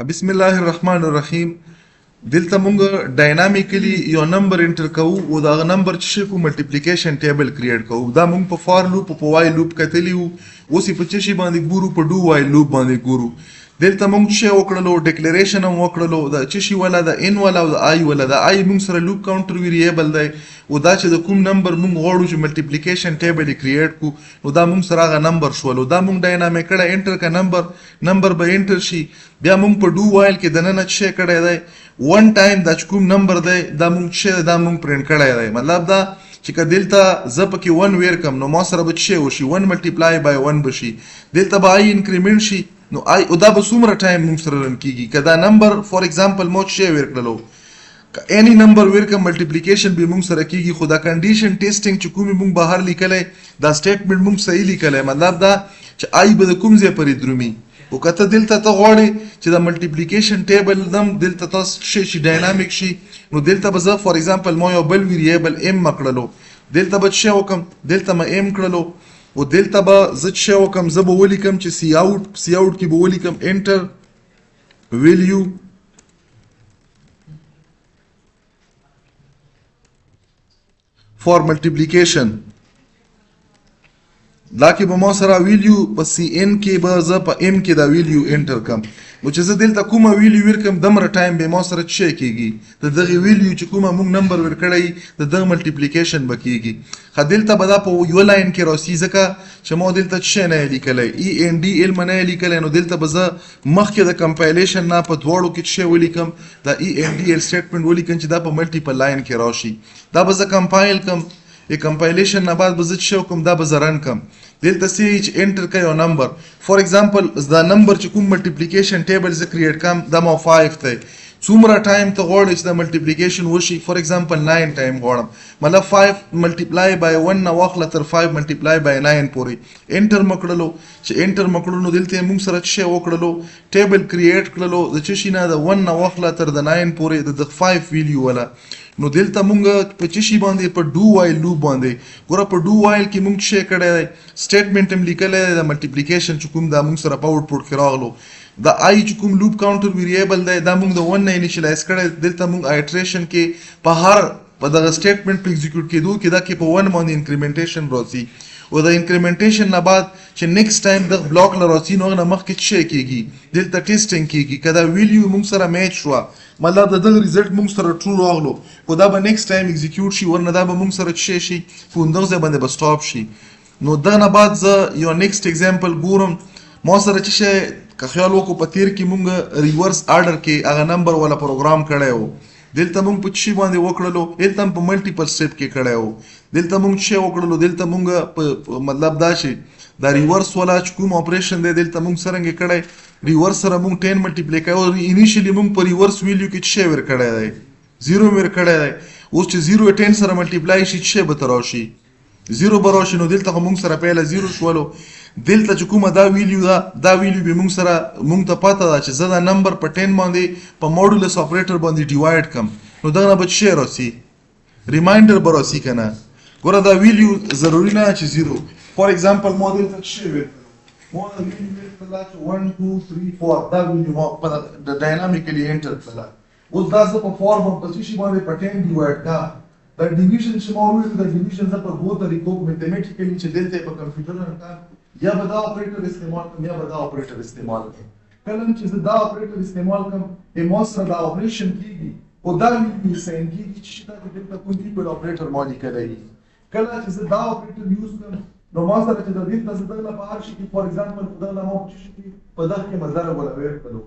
بسم الله الرحمن الرحیم. دلته مونږ ډاینامیکلی یو نمبر انټر کوو او دا نمبر چې کو ملټیپلیکیشن ټیبل کریټ کوو. دا مونږ په فار لوپ په وای لوپ کتلی وو، اوس په چې شی باندې ګورو په ډو وای لوپ باندې ګورو. دلته مونږ چې وکړلو ډیکلیریشن هم وکړلو د چې شی ولا د ان ولا او د آی ولا د آی مونږ سره لوپ کاونټر ویریبل دی او دا چې د کوم نمبر مونږ غواړو چې ملټیپلیکیشن ټیبل کریټ کو نو دا مونږ سره هغه نمبر شولو. دا مونږ ډاینامیک کړه انټر کا نمبر به انټر شي. بیا مونږ په ډو وایل کې دننه چې کړی دی ون ټایم دا کوم نمبر دی دا مونږ چې دا مونږ پرینټ کړی دی. مطلب دا چې که دلته زه پکې 1 ویر کم نو ما سره به څه وشي 1 ملټیپلای بای 1 بشي. دلته به آی انکریمنټ شي نو آی او دا به څومره ټایم مونږ سره رن کیږي. که دا نمبر فور ایگزامپل مو څه ویر کړلو any number ویر کم ملټیپلیکیشن به مونږ سره کیږي. خو دا کنډیشن ټیسټینګ چې کومې مونږ بهر لیکلی دا سټیټمنټ مونږ صحیح لیکلی. مطلب دا چې آی به د کوم ځای پورې درومي. او کته دلته ته غواړي چې د ملټیپلیکیشن ټیبل دم دلته تاسو شي ډاینامیک شي نو دلته به زه فور ایگزامپل ما یو بل ویریبل ام مکړلو دلته به څه وکم دلته ما ام کړلو او دلته به زه څه وکم زه به ولیکم چې سی اوټ کې به ولیکم انټر ویلیو فور ملټیپلیکیشن. دا کې به ما سره ویلیو په سی ان کې به زه په ام کې دا ویلیو انټر کم نو چې زه دلته کومه ویلیو ورکم دمره ټایم به ما سره څه کیږي د دغه ویلیو چې کومه موږ نمبر ورکړی د دغه ملټیپلیکیشن به کیږي. خو دلته به دا په یو لاین کې راسي ځکه چې ما دلته څه نه لیکلی ای ان ډي علم نه لیکلی نو دلته به زه مخکې د کمپایلیشن نه په دواړو کې څه ولیکم دا ای ان ډي ال سټیټمنټ ولیکم چې دا په ملټیپل لاین کې راشي. دا به زه کمپایل کم کمپایلیشن نه بعد به زه څه وکم دا به زه رن کم. دلته سی چې انټر کوي یو نمبر فور ایگزامپل دا نمبر چې کوم ملټیپلیکیشن ټیبل زه کریټ کم دا ما 5 دی. څومره ټایم ته غواړئ چې دا ملټیپلیکیشن وشي فور ایگزامپل 9 ټایم غواړم مطلب 5 ملټیپلای بای 1 نه واخله تر 5 ملټیپلای بای 9 پورې انټر مکړلو. چې انټر مکړلو نو دلته موږ سره څه وکړلو ټیبل کریټ کړلو د څه شي نه د 1 نه واخله تر د 9 پورې د 5 ویلیو ولا نو دلته مونږ په چی شي باندې په ډو وایل لوپ باندې ګوره په ډو وایل کې مونږ څه کړی دی سټیټمنټ هم لیکلی دی د ملټیپلیکیشن چې کوم دا مونږ سره په آوټپوټ کې راغلو. دا آی چې کوم لوپ کاونټر ویریبل دی دا مونږ د 1 نه انیشلایز کړی. دلته مونږ آیټریشن کې په هر په دغه سټیټمنټ په ایگزیکیوټ کېدو کې دا کې په 1 باندې انکریمنټیشن راځي او د انکریمنټیشن نه بعد چې نیکسټ ټایم د بلاک لراسي نو نه مخکې څه کیږي دلته ټیسټینګ کیږي. کدا ویلیو مونږ سره میچ شو مطلب د دغه ریزلټ مونږ سره ټرو راغلو خو دا به نیکسټ ټایم ایگزیکیوټ شي ورنه دا به مونږ سره څه شي په همدغه ځای باندې به سټاپ شي. نو دا نه بعد زه یو نیکسټ ایگزامپل ګورم ما سره چې شی که خیال وکړو په تیر کې مونږ ریورس آرډر کې هغه نمبر والا پروګرام کړی و. دلته مونږ په شي باندې وکړلو دلته په ملټیپل سټیپ کې کړی و. دلته مونږ څه وکړلو دلته مونږ په مطلب دا شي دا ریورس والا چې کوم اپریشن دی دلته مونږ څرنګه کړی ریورس سره مونږ 10 ملټیپلای کوو. انیشلی مونږ په ریورس ویلیو کې څه ور کړی دی 0 ور کړی دی. اوس چې 0 10 سره ملټیپلای شي څه به تراشي 0 به راشي نو دلته مونږ سره پهله 0 شولو. دلته چې کومه دا ویلیو دا ویلیو به مونږ سره مونږ ته پته ده چې زه دا نمبر په 10 باندې په موډولس اپریټر باندې ډیوایډ کم نو دا نه به څه راسي ریمایندر به راسي که نه. ګوره دا ویلیو ضروري نه چې 0 فور ایگزامپل ما دلته څه ویل ما دا ویلیو ویل کړله چې 1 2 3 4 دا ویلیو ما په ډاینامیکلی انټر کړله. اوس دا زه په فور په څه شي باندې په 10 ډیوایډ کا دا ډیویژن چې ما وویل دا ډیویژن زه په دوه طریقو میتھمیټیکلی چې دلته په کمپیوټر کا یا به دا اپریټر استعمال کوم یا به دا اپریټر استعمال کوم. کله چې زه دا اپریټر استعمال کوم ما سره دا اپریشن کیږي او دا ویلیو ساين کیږي چې دا دلته کوم دی په اپریټر باندې کوي. کله چې زه دا اپریټر یوز کوم نو ما سره چې د دې تاسو دغه په هر شي کې فور ایگزامپل دا نه مو چې شي په دغه کې مزاره ولا ویر کړو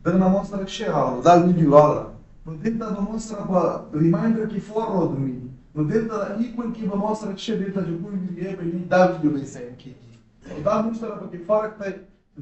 دغه نه مو سره شي راغلو دا ویډیو راغله نو دلته به مو سره په ریمایندر کې فور راځي نو دلته ایکوال کې به مو سره شي دلته چې کوم ویډیو دا ویډیو به ساين کیږي دا مو سره په کې فرق دی.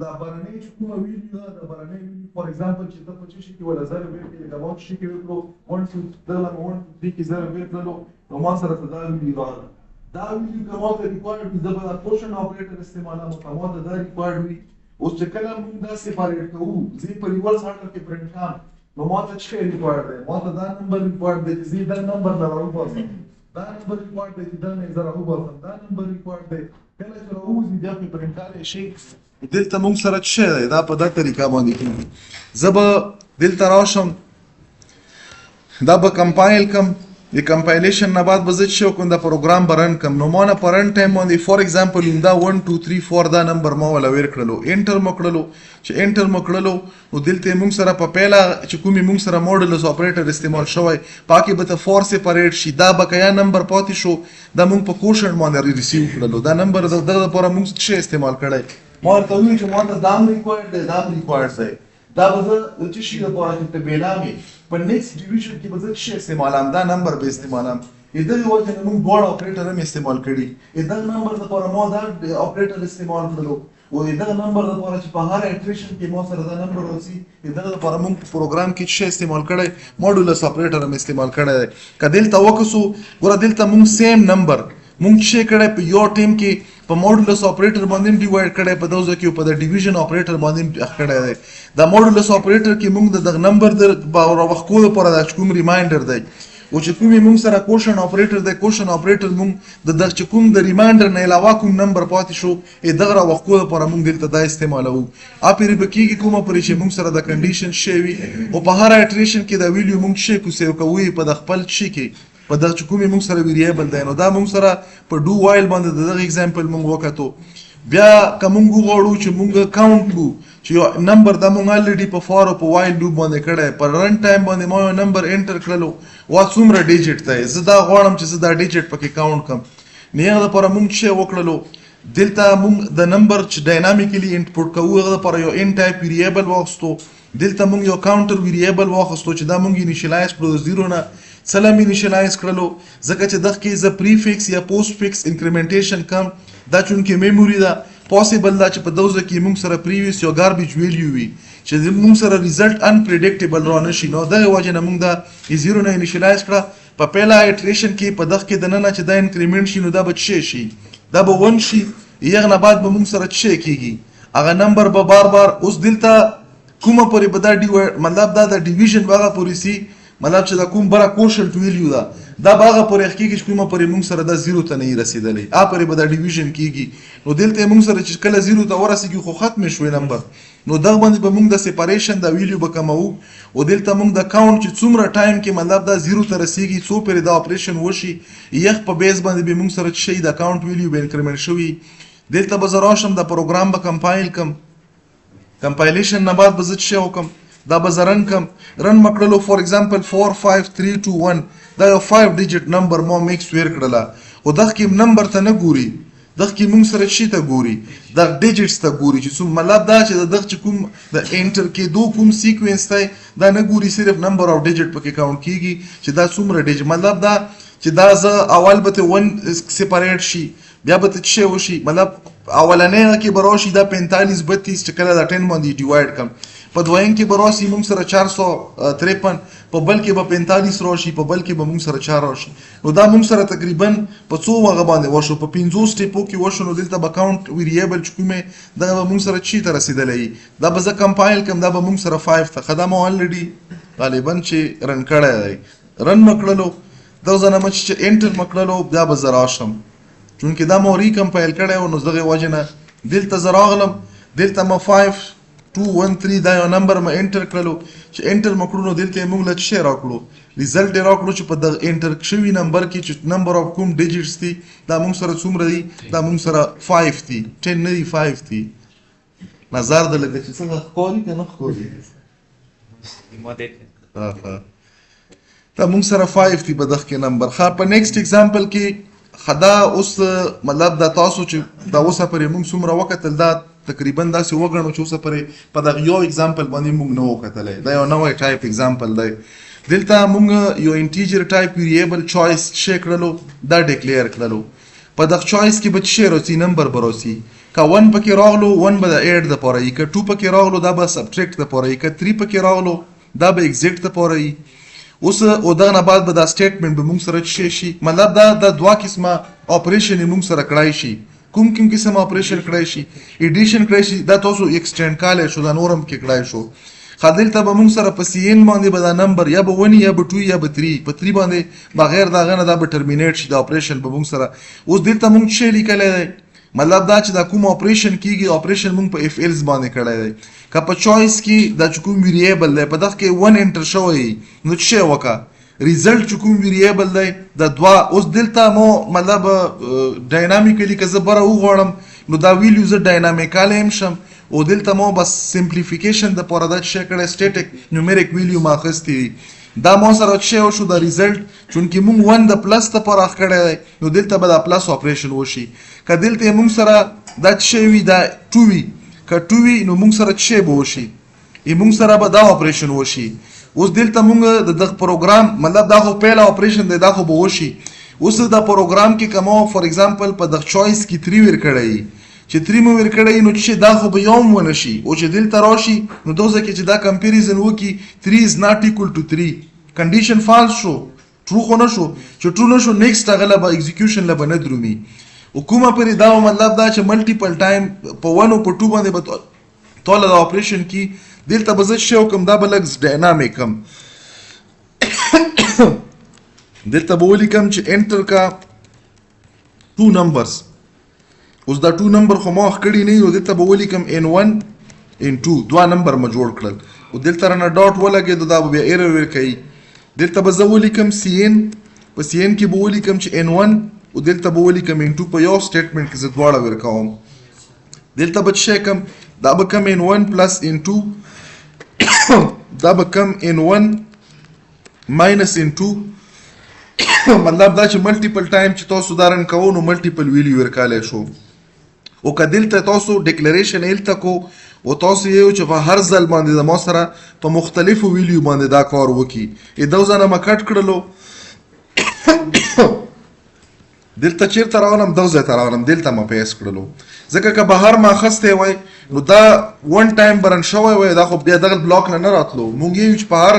دا برنامه چې کومه ویډیو دا برنامه ویډیو فور ایگزامپل چې د په شي کې ولا زره ویر کې دا مو شي کې وکړو 1 2 دغه 1 2 کې زره ویر کړو نو ما سره دا ویډیو راغله. دا ویلیو که ما ته ریکوایرډ وي زه به دا کوشن اپریټر استعمالوم که ما ته دا ریکوایرډ وي. اوس چې کله موږ دا سپاریټ کوو زه په ریورس آرډر کې پرنټ کړم نو ما ته څه ریکوایرډ دی ما ته دا نمبر ریکوایرډ دی چې زه دا نمبر نه راوباسم دا نمبر ریکوایرډ دی چې دا نه زه راوباسم دا نمبر ریکوایرډ دی. کله چې راوځي بیا پرې پرنټاری شي دلته موږ سره څه دی دا په دا طریقه باندې کېږي. زه به دلته راشم دا به کمپایل کم د کمپایلیشن نه بعد به زه څه وکړم دا پروګرام به رن کړم. نو ما نه په رن ټایم باندې فار ایگزامپل دا 1 2 3 4 دا نمبر ما ولا ویر کړلو انټر مو کړلو چې انټر مو کړلو نو دلته موږ سره په پیله چې کومې موږ سره موډولس اپریټر استعمال شوی پاکې به ته 4 سپریټ شي دا بقایا نمبر پاتې شو دا موږ په کوشن باندې ریسیو کړلو دا نمبر دغه لپاره موږ څه استعمال کړی ما ورته وویل چې ما ته دام ریکوایرډ دی دام ریکوایرډ دی دا به زه د څه شي لپاره چې ټبیلامې په نیکسټ ډیویژن کې به زه څه استعمالم دا نمبر به استعمالم دغې وجه نه موږ دواړه اپریټر هم استعمال کړي دغه نمبر لپاره ما دا اپریټر استعمال کړلو او دغه نمبر لپاره چې په هر اټریشن کې ما سره دا نمبر وځي دغه لپاره موږ په پروګرام کې څه استعمال کړی موډولس اپریټر هم استعمال کړی دی که دلته وکړو ګوره دلته موږ سیم نمبر موږ څه کړی په یو ټیم کې په موډولس اپریټر باندې ډیوایډ کړی په دوزه کې په د ډیویژن اپریټر باندې کړی دی دا موډولس اپریټر کې موږ د نمبر د راوښکو لپاره دا کوم ریمایندر دی او چې کومې موږ سره کوشن اپریټر دی کوشن اپریټر موږ د دغه چې کوم د ریمایندر نه علاوه کوم نمبر پاتې شو دغه راوښکو لپاره موږ دلته دا استعمالوو اپرې به کېږي کومه پرې چې موږ سره د کنډیشن شی وي او په هر اټریشن کې دا ویلیو موږ شی کو سیو کوو په د خپل شي کې په دغه چې کومې موږ سره ویریبل دی نو دا موږ سره په ډو وایل باندې دغه اگزامپل موږ وکړو بیا که موږ وغواړو چې موږ کاونټ کو چې یو نمبر دا موږ الریډي په فار او په وایل لوپ باندې کړی په رن ټایم باندې ما یو نمبر انټر کړلو وا څومره ډیجټ دی زه دا غواړم چې زه دا ډیجټ پکې کاونټ کړم نو هغه لپاره موږ څه وکړلو دلته موږ د نمبر چې ډاینامیکلی انپوټ کوو هغه لپاره یو ان ټایپ ویریبل واخیستو دلته موږ یو کاونټر ویریبل واخیستو چې دا موږ انیشلایز کړو د 0 نه سلام انیشلایز کړلو ځکه چې دغه کې ز پریفکس یا پوسټ فکس انکریمنټیشن کم دا چونکې میموري دا پوسیبل دا چې په دوزه کې موږ سره پریویس یو ګاربیج ویلیو وي چې موږ سره ریزلټ انپریډکټیبل را نشي نو دغه وجه نه موږ دا 0 نه انیشلایز کړه په پیله اټریشن کې په دغه کې د نن چې دا انکریمنټ شي نو دا به څه شي دا به 1 شي یغه نه بعد به موږ سره څه کیږي هغه نمبر به بار اوس دلته کومه پرې به دا مطلب دا د ډیویژن واغه پولیسي مطلب چې دا کوم برا کوشنټ ویلیو دا باغه پرې کېږي چې کومه پرې موږ سره دا 0 ته نه رسیدلې پرې به دا ډیویژن کېږي نو دلته موږ سره چې کله 0 ته ورسېږي خو ختم شوی نمبر نو دغه باندې به موږ د سپاریشن دا ویلیو به کمو او دلته موږ د کاونټ چې څومره ټایم کې مطلب دا 0 ته رسیږي څو پرې دا اپریشن وشي یخ په بیس باندې به موږ سره شي دا کاونټ ویلیو به انکریمنټ شوی دلته به زه راشم دا پروګرام به کمپایل کم کمپایلیشن نه بعد به زه څه وکم دا به زه رن کم رن مکړلو فور ایگزامپل 4 5 3 2 1 دا یو 5 ډیجټ نمبر ما میکس ویر کړله او دغه کې نمبر ته نه ګوري دغه کې موږ سره شي ته ګوري دا ډیجټس ته ګوري چې څوم مطلب دا چې دغه چې کوم د انټر کې دو کوم سیکوینس دی دا نه ګوري صرف نمبر اف ډیجټ پکې کاونټ کیږي چې دا څومره ډیجټ مطلب دا چې دا زه اول به 1 سپریټ شي بیا به څه وشي مطلب اولنې کې به راشي دا 45 32 چې کله دا 10 باندې ډیوایډ کړم په دویم کې به راشي موږ سره 453 په بل کې به 45 راشي په بل کې به موږ سره 4 راشي نو دا موږ سره تقریبا په څو هغه باندې وشو په 50 سټیپو کې وشو نو دلته به کاونټ ویریبل چې کومه دا به موږ سره چی ته رسیدلې دا به زه کمپایل کوم دا به موږ سره 5 ته خدامه الریډي غالبا چې رن کړی دی رن مکړلو دا ځنه مچ چې انټر مکړلو دا به زراشم چونکه دا مو ریکمپایل کړی او نو دغه وجنه دلته زراغلم دلته ما 5 2 1 3 دا یو نمبر ما انټر کړلو چې انټر مکړو نو دلته موږ له څه راکړو ریزلټ راکړو چې په دغه انټر شوی نمبر کې چې نمبر اف کوم ډیجټس دي دا موږ سره څومره دي دا موږ سره 5 دي 10 نه دي 5 دي نظر د لګ چې څنګه ښکاري کنه ښکاري دا موږ سره 5 دي په دغه کې نمبر خا په نیکسټ ایگزامپل کې خدا اوس مطلب دا تاسو چې دا اوسه پرې موږ څومره وکتل دا تقریبا داسې وګڼو چې اوسه پرې په دغه یو ایگزامپل باندې موږ نه وکتلی دا یو نوی ټایپ ایگزامپل دی دلته موږ یو انټیجر ټایپ ویریبل چوایس څه کړلو دا ډیکلیئر کړلو په دغه چوایس کې به څه راسي نمبر به راسي که 1 پکې راغلو 1 به د ایډ دپاره وي که 2 پکې راغلو دا به سبټریکټ دپاره وي که 3 پکې راغلو دا به ایګزیټ دپاره وي اوس او دغه نه بعد به دا سټیټمنټ به موږ سره څه شي مطلب دا د دوه قسمه اپریشن موږ سره کړای شي کوم قسم اپریشن کړای شي ایډیشن کړای شي دا تاسو ایکسټند کاله شو دا نورم کې کړای شو خادل ته به موږ سره په سی ان باندې به دا نمبر یا به 1 یا به 2 یا به 3 په 3 باندې بغیر دا غنه دا به ټرمینیټ شي دا اپریشن به موږ سره اوس دلته موږ څه لیکلای مطلب دا چې دا کوم اپریشن کیږي اپریشن موږ په اف ایلز باندې کړی دی که په چوایس کې دا چې کوم ویریبل دی په دغه کې 1 انټر شوی نو څه وکړه ریزلټ چې کوم ویریبل دی د دوه اوس دلته مو مطلب ډاینامیکلی که زه بره وغواړم نو دا ویلیو زه ډاینامیکالی هم شم او دلته مو بس سمپلیفیکیشن دپاره دا څه کړی سټیټک نیومریک ویلیو ما اخیستی دي دا ما سره څه وشو د ریزلټ چونکې موږ 1 د پلس دپاره کړی دی نو دلته به دا پلس اپریشن وشي که دلته موږ سره دا څه وي دا 2 وي که 2 وي نو موږ سره څه به وشي موږ سره به دا اپریشن وشي اوس دلته موږ د دغه پروګرام مطلب دا خو پیله اپریشن دی دا خو به وشي اوس د پروګرام کې کومه فور ایگزامپل په دغه چوایس کې 3 ور کړی چې 3 مو ور کړی نو چې دا خو به یوم ونه شي او چې دلته راشي نو دوزه کې چې دا کمپیریزن وکي 3 is not equal to 3 کنډیشن فالس شو ټرو خو نه شو چې ټرو نه شو نیکسټ هغه به ایگزیکیوشن له بنه درومي حکومت پرې دا مطلب دا چې ملټیپل ټایم په 1 او په 2 باندې به توله د اپریشن کې دلته به زه شی وکم دا به لږ ډاینامیک هم دلته به ولیکم چې انټر کا 2 نمبرز اوس دا 2 نمبر خو ما کړی نه یو دلته به ولیکم n1 n2 دوه نمبر ما جوړ کړل او دلته رانه ډاټ ولګېدو دا به بیا ایرر ورکوي دلته به زه ولیکم cn په cn کې به ولیکم چې n1 او دلته به ولیکم n2 په یو سټیټمنټ کې زه دواړه ورکوم دلته به څه کم دا به کم n1 پلس n2 دا به کم n1 ماینس n2 مطلب دا چې ملټیپل ټایم چې تاسو دا رن کوو نو ملټیپل ویلیو ورکالی شو او که دلته تاسو ډیکلریشن هلته کو او تاسو یو چې په هر ځل باندې د ما سره په مختلفو ویلیو باندې دا کار وکړي دو ځانه ما کټ کړلو دلته چیرته راغلم دو ځای ته راغلم دلته ما پیس کړلو ځکه که بهر ما اخستی وای نو دا 1 ټایم برن شوی وای دا خو بیا دغه بلاک نه راتلو مونږ یو چې په هر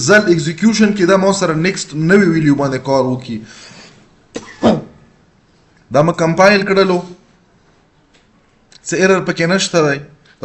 ځل ایگزیکیوشن کې دا ما سره نیکسټ نوی ویلیو باندې کار وکړي دا ما کمپایل کړلو څه ایرر پکې نشته دی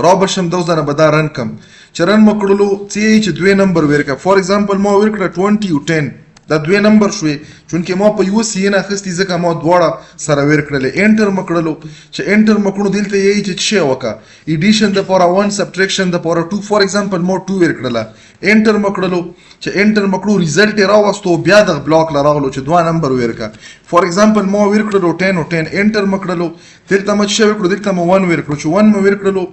را بشم دو ځانه به دا رن کم چې رن مو کړلو څه چې 2 نمبر ورکړه فور ایگزامپل ما ورکړه 20 او 10 دا 2 نمبر شوې چونکې ما په یو سی نه اخیستي ځکه ما دواړه سره ور کړلې انټر مو کړلو چې انټر مو کړو دلته یې چې څه وکړه ایډیشن د پاره 1 سبټریکشن د پاره 2 فور ایگزامپل ما 2 ور کړله انټر مو کړلو چې انټر مو کړو ریزلټ راوستو بیا د بلاک لراغلو چې 2 نمبر ورکا فور ایگزامپل ما ور کړلو 10 او 10 انټر مو کړلو دلته مو څه ور کړو دلته مو 1 ور کړو چې 1 مو ور کړلو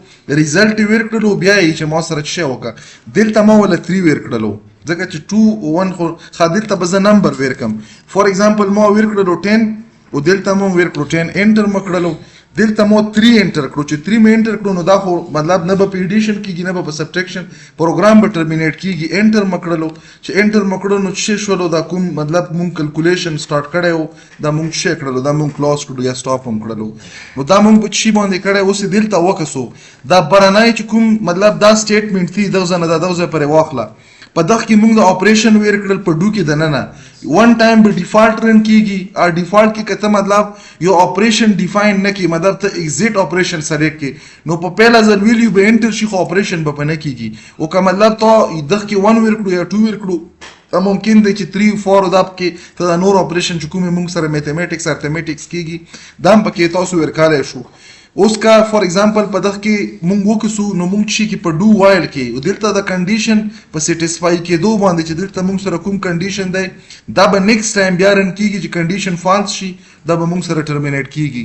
ریزلټ ور کړلو بیا یې چې ما سره څه وکړه دلته مو ول 3 ور کړلو ځکه چې 2 او 1 خو دلته به زه نمبر ورکم فور ایگزامپل ما ور کړلو 10 او دلته مو ور کړو 10 انټر مو کړلو دلته مو 3 انټر کړو چې 3 مې انټر کړو نو دا خو مطلب نه به په ایډیشن کېږي نه به په سبټریکشن پروګرام به ټرمینیټ کېږي انټر مو کړلو چې انټر مو کړو نو څه شولو دا کوم مطلب مونږ کیلکولیشن سٹارټ کړی و دا مونږ څه کړلو دا مونږ کلوز کړو یا سټاپ هم کړلو نو دا مونږ په شي باندې کړی اوس دلته وکسو دا برنای چې کوم مطلب دا سټیټمنټ دی دا ځنه دا ځای پرې واخله په دغه کې موږ د اپریشن ویر کړل په ډو کې دننه 1 ټایم به ډیفالت رن کیږي او ډیفالت کې کته مطلب یو اپریشن ډیفاین نه کی مطلب ته ایگزیټ اپریشن سره کې نو په پهلا ځل ویلیو به انټر شي خو اپریشن به نه کیږي او که مطلب ته دغه کې 1 ویر کړو یا 2 ویر کړو ممکن دی چې 3 4 داب کې ته نور اپریشن چې کوم موږ سره میتھمیټکس ارتھمیټکس کیږي دا هم پکې تاسو ورکاله شو اوس کا فور ایگزامپل په دغه کې مونږ وکسو نو مونږ شي کې په ډو وایل کې او دلته د کنډیشن په سټیسفای کېدو باندې چې دلته مونږ سره کوم کنډیشن دی دا به نیکسټ ټایم بیا رن کیږي چې کنډیشن فالس شي دا به مونږ سره ټرمینیټ کیږي